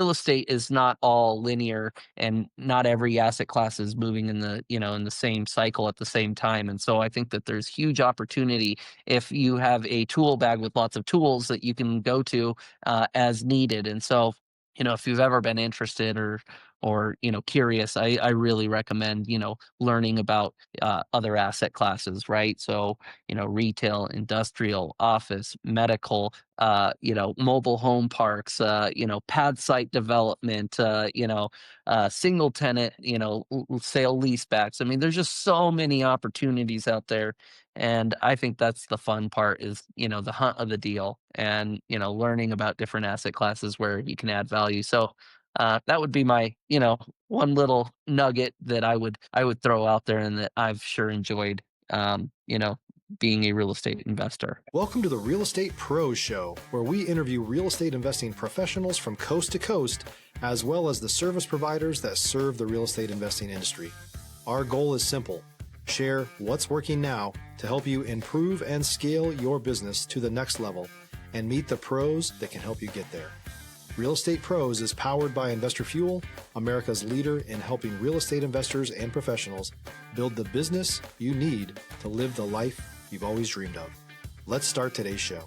real estate is not all linear, and not every asset class is moving in the same cycle at the same time. And so I think that there's huge opportunity if you have a tool bag with lots of tools that you can go to as needed. And so, if you've ever been interested or curious, I really recommend learning about other asset classes, right? So retail, industrial, office, medical, mobile home parks, pad site development, single tenant, sale leasebacks. I mean, there's just so many opportunities out there. And I think that's the fun part is, the hunt of the deal and, learning about different asset classes where you can add value. So that would be my, one little nugget that I would throw out there and that I've sure enjoyed, being a real estate investor. Welcome to the Real Estate Pros Show, where we interview real estate investing professionals from coast to coast, as well as the service providers that serve the real estate investing industry. Our goal is simple: share what's working now to help you improve and scale your business to the next level and meet the pros that can help you get there. Real Estate Pros is powered by Investor Fuel, America's leader in helping real estate investors and professionals build the business you need to live the life you've always dreamed of. Let's start today's show.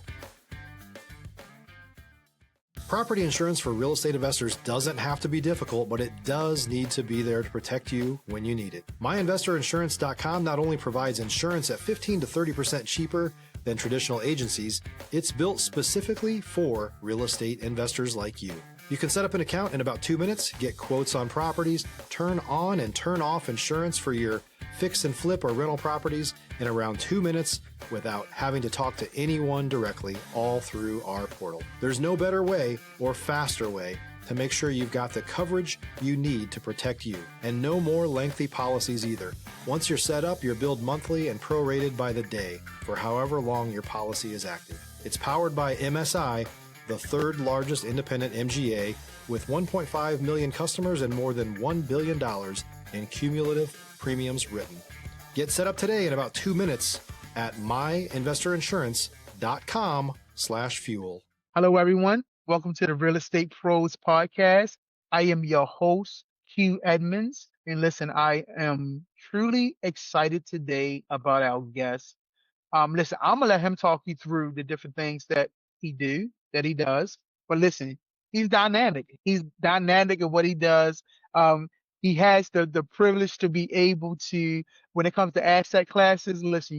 Property insurance for real estate investors doesn't have to be difficult, but it does need to be there to protect you when you need it. MyInvestorInsurance.com not only provides insurance at 15 to 30% cheaper than traditional agencies, it's built specifically for real estate investors like you. You can set up an account in about 2 minutes, get quotes on properties, turn on and turn off insurance for your fix and flip or rental properties in around 2 minutes without having to talk to anyone directly, all through our portal. There's no better way or faster way to make sure you've got the coverage you need to protect you, and no more lengthy policies either. Once you're set up, you're billed monthly and prorated by the day for however long your policy is active. It's powered by MSI, the third largest independent MGA, with 1.5 million customers and more than $1 billion in cumulative premiums written. Get set up today in about 2 minutes at myinvestorinsurance.com/fuel. Hello, everyone. Welcome to the Real Estate Pros podcast. I am your host, Q Edmonds. And listen, I am truly excited today about our guest. Listen, I'm gonna let him talk you through the different things that he does. But listen, he's dynamic. He's dynamic in what he does. He has the privilege to be able to, when it comes to asset classes, listen,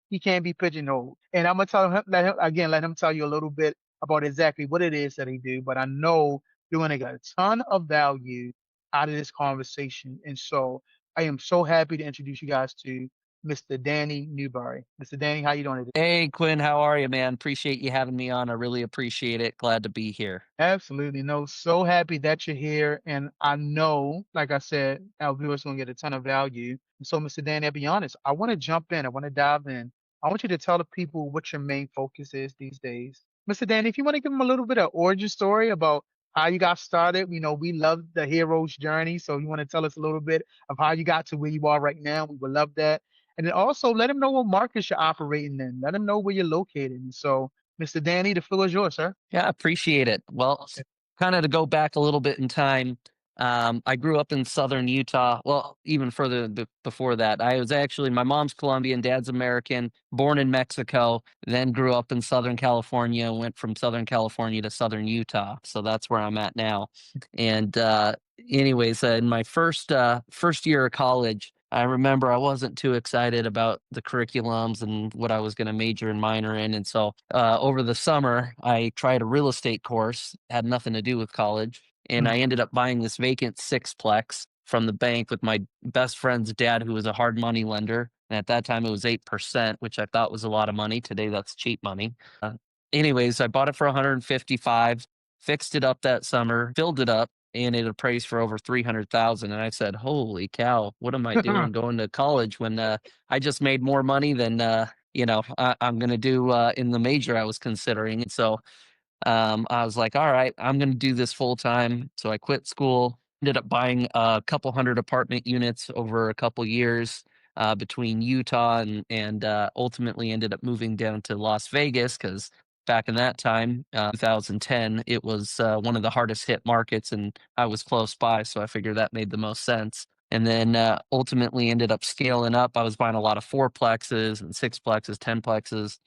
he can't be pigeonholed. And I'm gonna let him tell you a little bit about exactly what it is that he do. But I know you're gonna get a ton of value out of this conversation. And so I am so happy to introduce you guys to Mr. Danny Newberry. Mr. Danny, how you doing today? Hey, Quinn, how are you, man? Appreciate you having me on. I really appreciate it. Glad to be here. Absolutely. No, so happy that you're here. And I know, like I said, our viewers going to get a ton of value. And so, Mr. Danny, I'll be honest, I want to jump in. I want to dive in. I want you to tell the people what your main focus is these days. Mr. Danny, if you want to give them a little bit of origin story about how you got started, we love the hero's journey. So you want to tell us a little bit of how you got to where you are right now? We would love that. And then also let them know what markets you're operating in. Let them know where you're located. And so, Mr. Danny, the floor is yours, sir. Yeah, appreciate it. Well, kind of to go back a little bit in time, I grew up in southern Utah. Well, even further before that, I was actually, my mom's Colombian, dad's American, born in Mexico, then grew up in Southern California, went from Southern California to southern Utah. So that's where I'm at now. And anyways, in my first year of college, I remember I wasn't too excited about the curriculums and what I was going to major and minor in. And so over the summer, I tried a real estate course, had nothing to do with college. And I ended up buying this vacant sixplex from the bank with my best friend's dad, who was a hard money lender. And at that time, it was 8%, which I thought was a lot of money. Today, that's cheap money. Anyways, I bought it for 155, fixed it up that summer, filled it up, and it appraised for over 300,000. And I said, "Holy cow, what am I doing going to college when I just made more money than I'm going to do in the major I was considering?" And so I was like, "All right, I'm going to do this full time." So I quit school, ended up buying a couple hundred apartment units over a couple years between Utah and ultimately ended up moving down to Las Vegas because back in that time, 2010, it was one of the hardest hit markets, and I was close by, so I figured that made the most sense. And then ultimately ended up scaling up. I was buying a lot of fourplexes and sixplexes, tenplexes,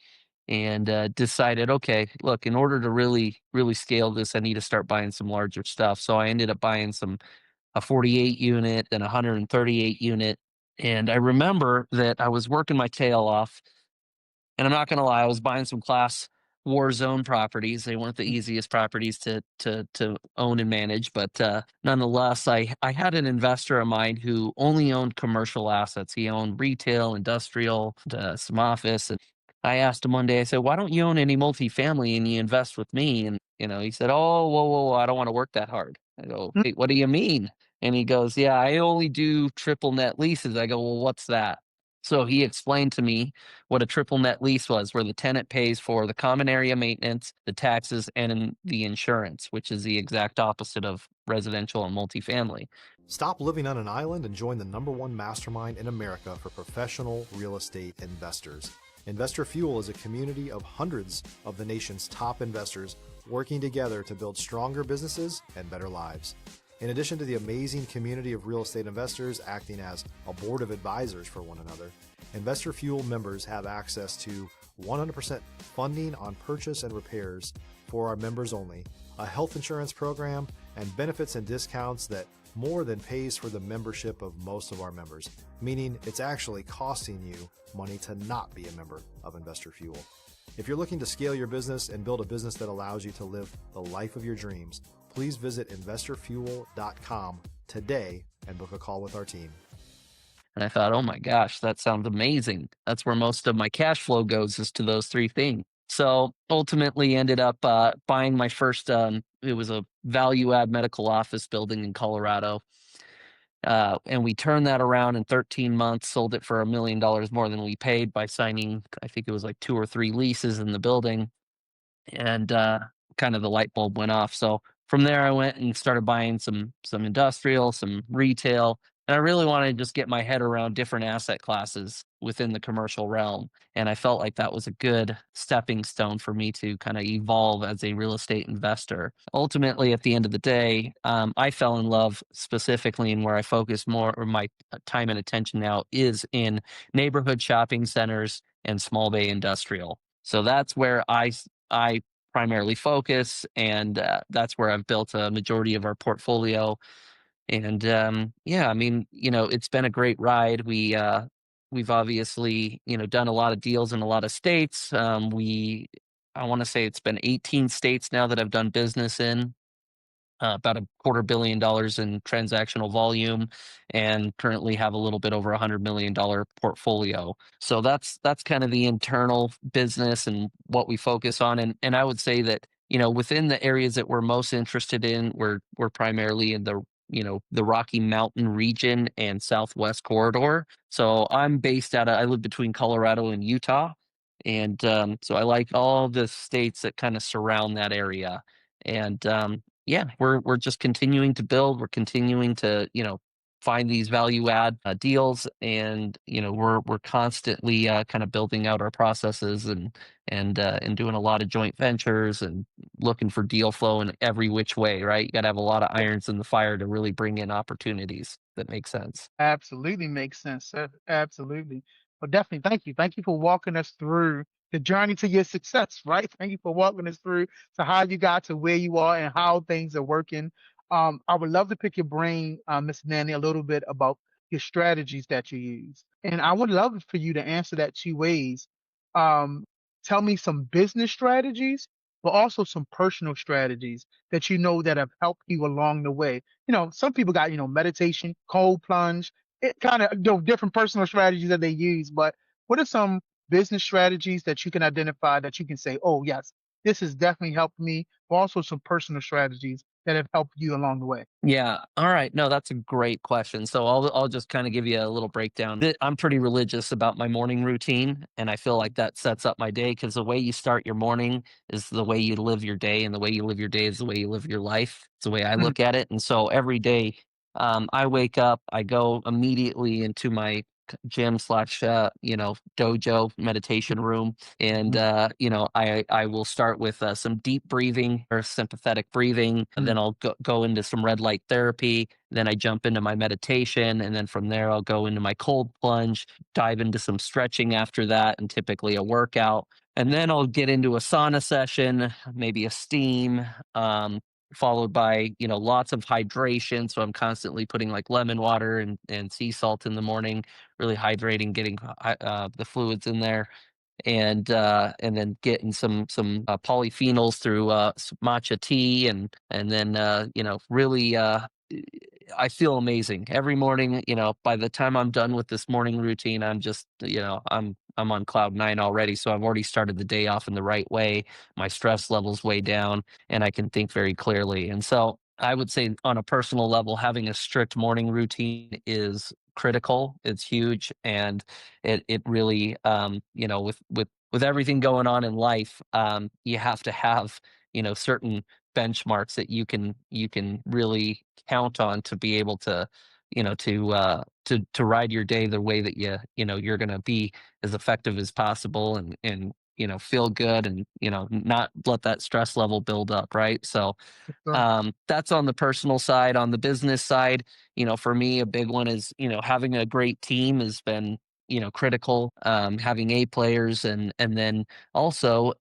and decided, okay, look, in order to really scale this, I need to start buying some larger stuff. So I ended up buying a 48 unit and a 138 unit. And I remember that I was working my tail off, and I'm not gonna lie, I was buying some class war zone properties. They weren't the easiest properties to own and manage, but nonetheless, I had an investor of mine who only owned commercial assets. He owned retail, industrial, some office, and I asked him one day. I said, "Why don't you own any multifamily and you invest with me?" And he said, "Oh, whoa, whoa, whoa, I don't want to work that hard." I go, "Wait, what do you mean?" And he goes, "Yeah, I only do triple net leases." I go, "Well, what's that?" So he explained to me what a triple net lease was, where the tenant pays for the common area maintenance, the taxes, and the insurance, which is the exact opposite of residential and multifamily. Stop living on an island and join the #1 mastermind in America for professional real estate investors. Investor Fuel is a community of hundreds of the nation's top investors working together to build stronger businesses and better lives. In addition to the amazing community of real estate investors acting as a board of advisors for one another, Investor Fuel members have access to 100% funding on purchase and repairs for our members only, a health insurance program, and benefits and discounts that more than pays for the membership of most of our members, meaning it's actually costing you money to not be a member of Investor Fuel. If you're looking to scale your business and build a business that allows you to live the life of your dreams, please visit investorfuel.com today and book a call with our team. And I thought, oh my gosh, that sounds amazing. That's where most of my cash flow goes, is to those three things. So ultimately ended up buying my first, it was a value add medical office building in Colorado. And we turned that around in 13 months, sold it for $1 million more than we paid by signing, I think it was like 2 or 3 leases in the building. And kind of the light bulb went off. So from there, I went and started buying some industrial, some retail, and I really wanted to just get my head around different asset classes within the commercial realm. And I felt like that was a good stepping stone for me to kind of evolve as a real estate investor. Ultimately, at the end of the day, I fell in love specifically, and where I focus more of my time and attention now is in neighborhood shopping centers and small bay industrial. So that's where I primarily focus, and that's where I've built a majority of our portfolio. And yeah, I mean, it's been a great ride. We've obviously done a lot of deals in a lot of states. I want to say it's been 18 states now that I've done business in. About $250 million in transactional volume, and currently have a little bit over $100 million portfolio. So that's kind of the internal business and what we focus on. And I would say that within the areas that we're most interested in, we're primarily in the Rocky Mountain region and Southwest corridor. So I live between Colorado and Utah, and so I like all the states that kind of surround that area. And yeah, we're just continuing to build. We're continuing to find these value add deals, and we're constantly kind of building out our processes, and doing a lot of joint ventures and looking for deal flow in every which way. Right, you got to have a lot of irons in the fire to really bring in opportunities that make sense. Absolutely makes sense, sir. Absolutely. Well, definitely. Thank you. Thank you for walking us through the journey to your success, right? Thank you for walking us through to how you got to where you are and how things are working. I would love to pick your brain, Miss Nanny, a little bit about your strategies that you use. And I would love for you to answer that two ways. Um, Tell me some business strategies, but also some personal strategies that you know that have helped you along the way. Some people got, meditation, cold plunge, it kind of different personal strategies that they use. But what are some business strategies that you can identify that you can say, oh, yes, this has definitely helped me, but also some personal strategies that have helped you along the way? Yeah. All right. No, that's a great question. So I'll just kind of give you a little breakdown. I'm pretty religious about my morning routine, and I feel like that sets up my day, because the way you start your morning is the way you live your day, and the way you live your day is the way you live your life. It's the way I Mhm. look at it. And so every day, I wake up, I go immediately into my gym slash dojo meditation room, and Mhm. I will start with some deep breathing or sympathetic breathing, and then Mm. I'll go into some red light therapy, then I jump into my meditation, and then from there I'll go into my cold plunge, dive into some stretching after that, and typically a workout, and then I'll get into a sauna session, maybe a steam, um, followed by lots of hydration. So I'm constantly putting like lemon water and sea salt in the morning, really hydrating, getting the fluids in there, and then getting some polyphenols through matcha tea, and then really I feel amazing every morning. By the time I'm done with this morning routine, I'm just I'm on cloud nine already. So I've already started the day off in the right way. My stress levels way down, and I can think very clearly. And so I would say on a personal level, having a strict morning routine is critical. It's huge, and it really with everything going on in life, you have to have certain benchmarks that you can really count on to be able to to ride your day the way that you're going to be as effective as possible, and feel good, and not let that stress level build up, right? So Yes, sir. that's on the personal side. On the business side, for me, a big one is, having a great team has been, critical. Having A players, and then also,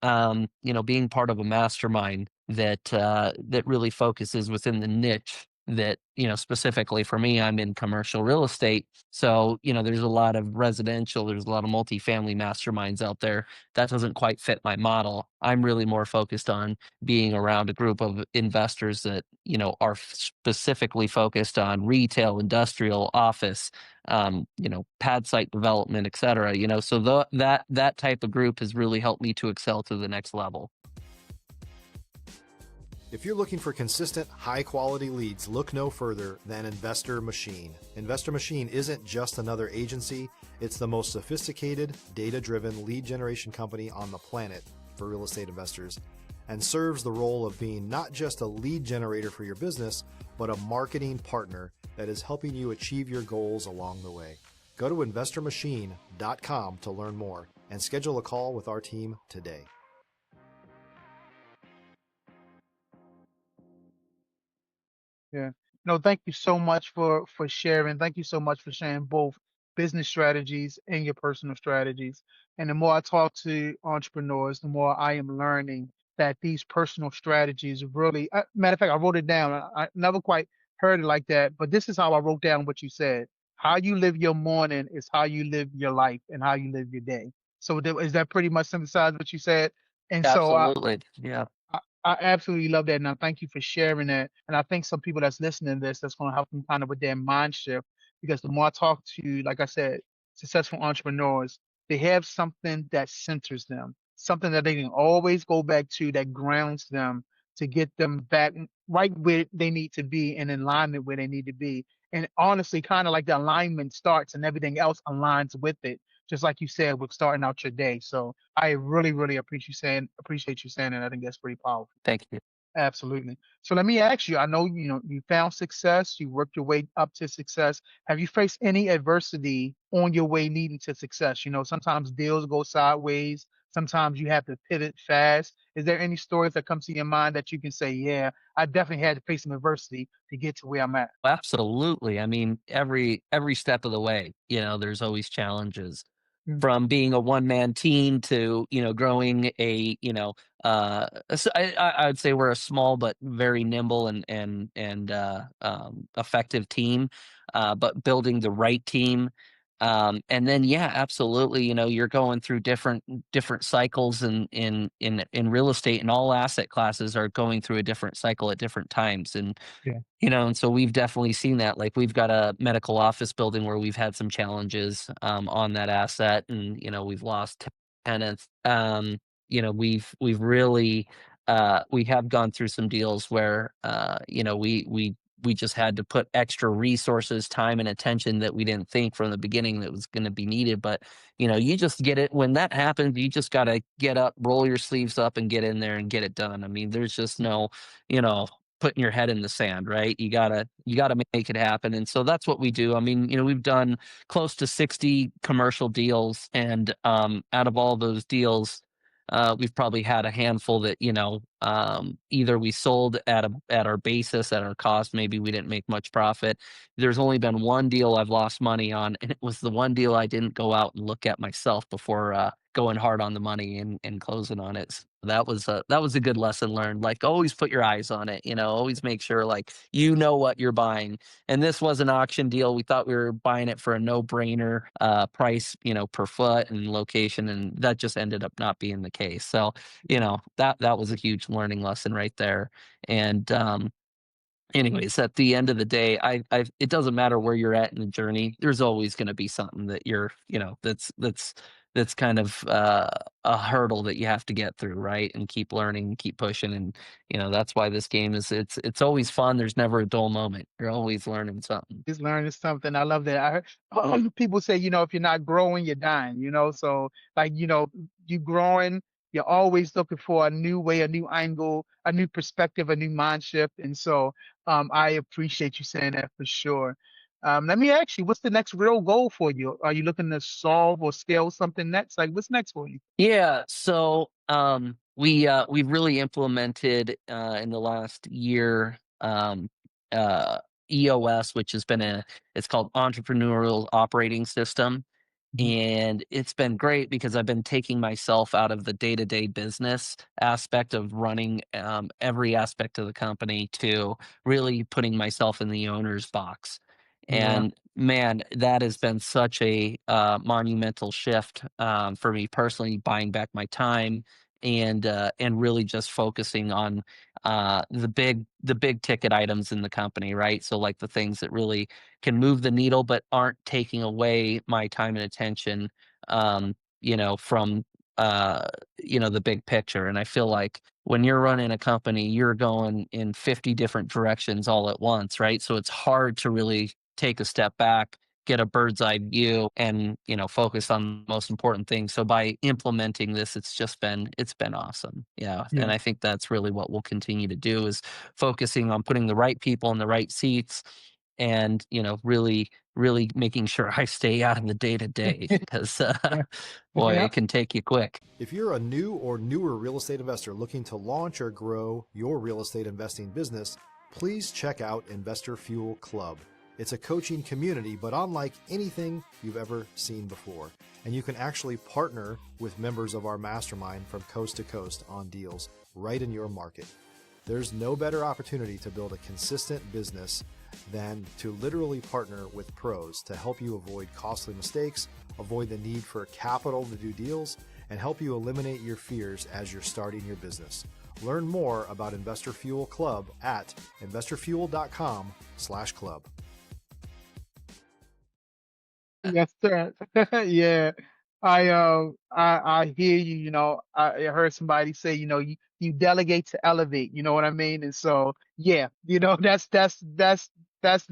being part of a mastermind that really focuses within the niche that, specifically for me, I'm in commercial real estate. So, there's a lot of residential, there's a lot of multifamily masterminds out there. That doesn't quite fit my model. I'm really more focused on being around a group of investors that are specifically focused on retail, industrial, office, pad site development, et cetera. So that type of group has really helped me to excel to the next level. If you're looking for consistent, high quality leads, look no further than Investor Machine. Investor Machine isn't just another agency, it's the most sophisticated, data driven lead generation company on the planet for real estate investors, and serves the role of being not just a lead generator for your business, but a marketing partner that is helping you achieve your goals along the way. Go to investormachine.com to learn more and schedule a call with our team today. Yeah. No, thank you so much for sharing. Thank you so much for sharing both business strategies and your personal strategies. And the more I talk to entrepreneurs, the more I am learning that these personal strategies really, matter of fact, I wrote it down. I never quite heard it like that, but this is how I wrote down what you said. How you live your morning is how you live your life and how you live your day. So is that pretty much synthesized what you said? And so Absolutely. Yeah. I absolutely love that. Now, thank you for sharing that. And I think some people that's listening to this, that's going to help them kind of with their mind shift. Because the more I talk to, like I said, successful entrepreneurs, they have something that centers them, something that they can always go back to that grounds them to get them back right where they need to be in alignment where they need to be. And honestly, kind of like the alignment starts and everything else aligns with it. Just like you said, with starting out your day. So I really, really appreciate you saying that. I think that's pretty powerful. Thank you. Absolutely. So let me ask you, I know you found success, you worked your way up to success. Have you faced any adversity on your way leading to success? Sometimes deals go sideways, sometimes you have to pivot fast. Is there any stories that come to your mind that you can say, yeah, I definitely had to face some adversity to get to where I'm at? Absolutely. I mean, every step of the way, there's always challenges, Mm. from being a one man team to growing a I would say we're a small but very nimble and effective team, but building the right team. And then, yeah, absolutely, you're going through different cycles in real estate, and all asset classes are going through a different cycle at different times. Yeah. And so we've definitely seen that. Like, we've got a medical office building where we've had some challenges on that asset, and we've lost tenants. We've really we have gone through some deals where we just had to put extra resources, time, and attention that we didn't think from the beginning that was going to be needed. But you just get it when that happens. You just got to get up, roll your sleeves up, and get in there and get it done. I mean, there's just no you know putting your head in the sand, right? You gotta make it happen. And so that's what we do. I mean, we've done close to 60 commercial deals, and out of all those deals, we've probably had a handful that, either we sold at our basis, at our cost. Maybe we didn't make much profit. There's only been one deal I've lost money on, and it was the one deal I didn't go out and look at myself before going hard on the money and closing on it. So that was a good lesson learned. Like, always put your eyes on it. Always make sure, like, what you're buying. And this was an auction deal. We thought we were buying it for a no brainer price, per foot and location, and that just ended up not being the case. So that was a huge learning lesson right there. And anyways, at the end of the day, it doesn't matter where you're at in the journey. There's always going to be something that that's kind of a hurdle that you have to get through, right? And keep learning, keep pushing, and that's why this game is it's always fun. There's never a dull moment. You're always learning something. Just learning something. I love that. I heard people say, if you're not growing, you're dying, So like, you growing, you're always looking for a new way, a new angle, a new perspective, a new mind shift. And so I appreciate you saying that for sure. Let me ask you, what's the next real goal for you? Are you looking to solve or scale something next? Like, what's next for you? Yeah, so we've really implemented in the last year, uh EOS, which has been it's called Entrepreneurial Operating System. Mhm. And it's been great because I've been taking myself out of the day-to-day business aspect of running every aspect of the company to really putting myself in the owner's box. Yeah. And man, that has been such a monumental shift for me personally, buying back my time and really just focusing on the big ticket items in the company, right? So like the things that really can move the needle but aren't taking away my time and attention, from uh the big picture. And I feel like when you're running a company, you're going in 50 different directions all at once, right? So it's hard to really take a step back, get a bird's eye view, and focus on the most important things. So by implementing this, it's been awesome. Yeah, and Yeah. I think that's really what we'll continue to do, is focusing on putting the right people in the right seats, and really making sure I stay out of the day to day, because Yeah. boy, Yeah. it can take you quick. If you're a new or newer real estate investor looking to launch or grow your real estate investing business, please check out Investor Fuel Club. It's a coaching community, but unlike anything you've ever seen before. And you can actually partner with members of our mastermind from coast to coast on deals right in your market. There's no better opportunity to build a consistent business than to literally partner with pros to help you avoid costly mistakes, avoid the need for capital to do deals, and help you eliminate your fears as you're starting your business. Learn more about Investor Fuel Club at investorfuel.com/club. Yes, sir. Yeah. I hear you, I heard somebody say, you delegate to elevate, you know what I mean? And so, yeah, that's the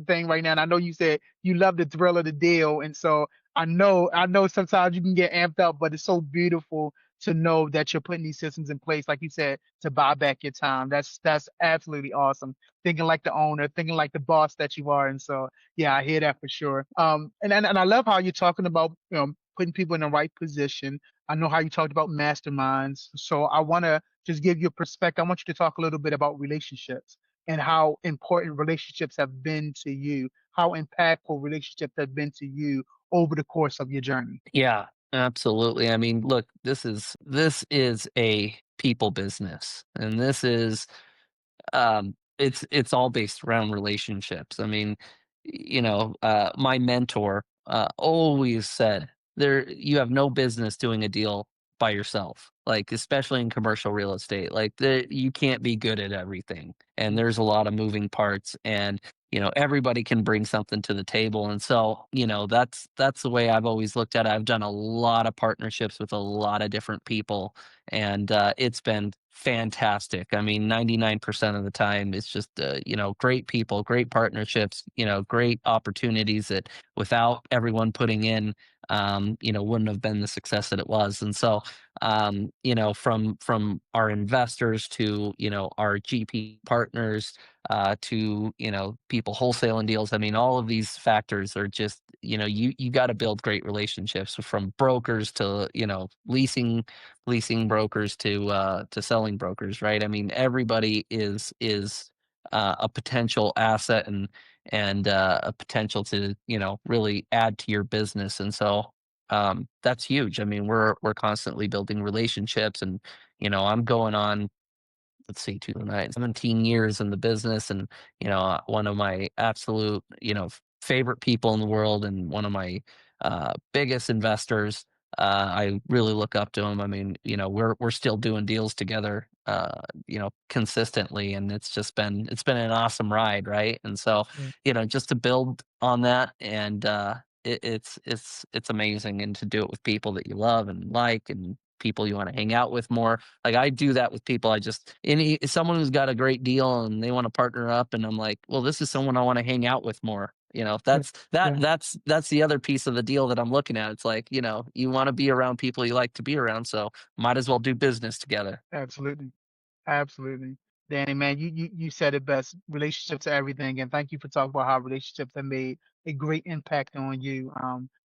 thing right now. And I know you said you love the thrill of the deal. And so I know sometimes you can get amped up, but it's so beautiful to know that you're putting these systems in place, like you said, to buy back your time. That's absolutely awesome. Thinking like the owner, thinking like the boss that you are. And so yeah, I hear that for sure. And I love how you're talking about, putting people in the right position. I know how you talked about masterminds. So I want to just give you a perspective. I want you to talk a little bit about relationships and how important relationships have been to you, how impactful relationships have been to you over the course of your journey. Yeah, absolutely. I mean, look, this is a people business, and it's all based around relationships. I mean, my mentor always said, there you have no business doing a deal by yourself, like, especially in commercial real estate. Like, you can't be good at everything, and there's a lot of moving parts, and everybody can bring something to the table. And so that's the way I've always looked at it. I've done a lot of partnerships with a lot of different people, and it's been fantastic. I mean, 99% of the time, it's just great people, great partnerships, great opportunities that, without everyone putting in, wouldn't have been the success that it was. And so, from our investors to our GP partners, to, people wholesaling deals. I mean, all of these factors are just, you got to build great relationships from brokers to, leasing brokers to selling brokers, right? I mean, everybody is a potential asset and a potential to, really add to your business. And so that's huge. I mean, we're constantly building relationships, and I'm going on, let's see, 17 years in the business, and one of my absolute favorite people in the world, and one of my biggest investors. I really look up to him. I mean, we're still doing deals together, consistently, and it's been an awesome ride, right? And so, Mm. just to build on that, and it's amazing, and to do it with people that you love and like, and people you want to hang out with more. Like, I do that with people. I just someone who's got a great deal and they want to partner up, and I'm like, well, this is someone I want to hang out with more. Yeah. That's that Yeah. that's the other piece of the deal that I'm looking at. It's like, you want to be around people you like to be around, so might as well do business together. Absolutely. Absolutely. Danny, man, you said it best. Relationships are everything. And thank you for talking about how relationships have made a great impact on you.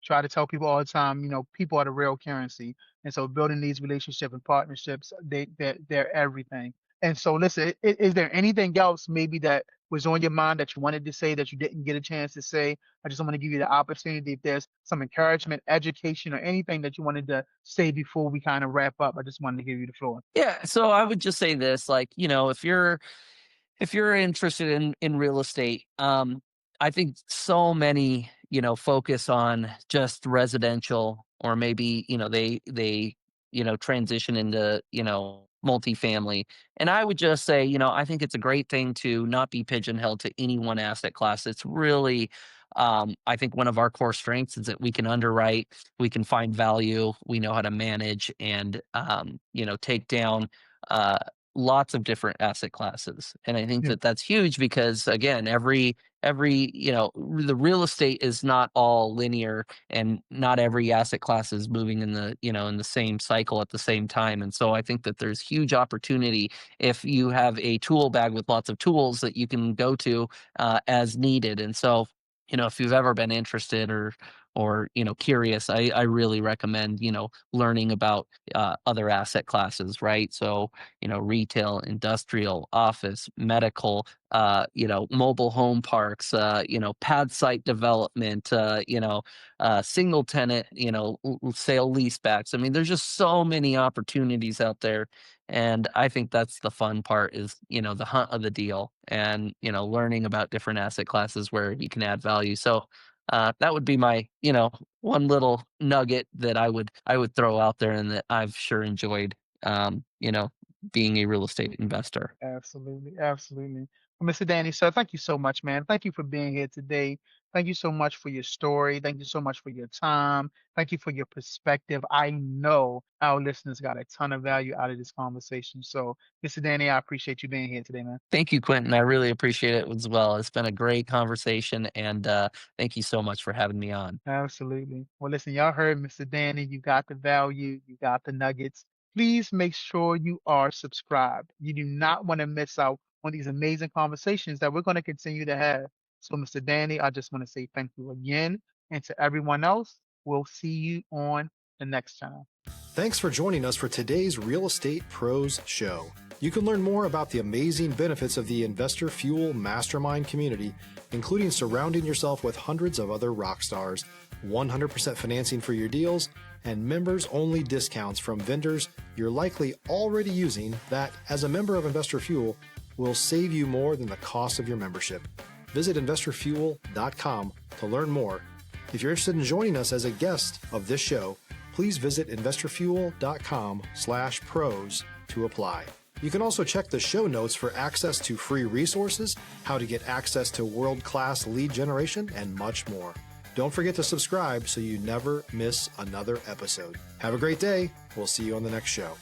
Try to tell people all the time, people are the real currency. And so building these relationships and partnerships, they're everything. And so listen, is there anything else maybe that was on your mind that you wanted to say that you didn't get a chance to say? I just want to give you the opportunity. If there's some encouragement, education, or anything that you wanted to say before we kind of wrap up, I just wanted to give you the floor. Yeah, so I would just say this, like, if you're interested in real estate, I think so many, focus on just residential, or maybe, they transition into, multifamily. And I would just say, I think it's a great thing to not be pigeonholed to any one asset class. It's really, I think one of our core strengths is that we can underwrite, we can find value, we know how to manage, and take down uh lots of different asset classes. And I think Yeah. that that's huge because, again, every the real estate is not all linear, and not every asset class is moving in the same cycle at the same time. And so I think that there's huge opportunity if you have a tool bag with lots of tools that you can go to as needed. And so, if you've ever been interested or curious, I really recommend learning about other asset classes, right? So, retail, industrial, office, medical, mobile home parks, pad site development, single tenant, sale leasebacks. I mean, there's just so many opportunities out there. And I think that's the fun part, is, the hunt of the deal, and, learning about different asset classes where you can add value. So that would be my, one little nugget that I would throw out there, and that I've sure enjoyed, being a real estate investor. Absolutely, absolutely. Well, Mr. Danny, sir, thank you so much, man. Thank you for being here today. Thank you so much for your story. Thank you so much for your time. Thank you for your perspective. I know our listeners got a ton of value out of this conversation. So, Mr. Danny, I appreciate you being here today, man. Thank you, Quentin. I really appreciate it as well. It's been a great conversation, and thank you so much for having me on. Absolutely. Well, listen, y'all heard Mr. Danny. You got the value, you got the nuggets. Please make sure you are subscribed. You do not want to miss out on these amazing conversations that we're going to continue to have. So, Mr. Danny, I just want to say thank you again. And to everyone else, we'll see you on the next channel. Thanks for joining us for today's Real Estate Pros Show. You can learn more about the amazing benefits of the Investor Fuel Mastermind community, including surrounding yourself with hundreds of other rock stars, 100% financing for your deals, and members-only discounts from vendors you're likely already using that, as a member of Investor Fuel, will save you more than the cost of your membership. Visit investorfuel.com to learn more. If you're interested in joining us as a guest of this show, please visit investorfuel.com/pros to apply. You can also check the show notes for access to free resources, how to get access to world-class lead generation, and much more. Don't forget to subscribe so you never miss another episode. Have a great day. We'll see you on the next show.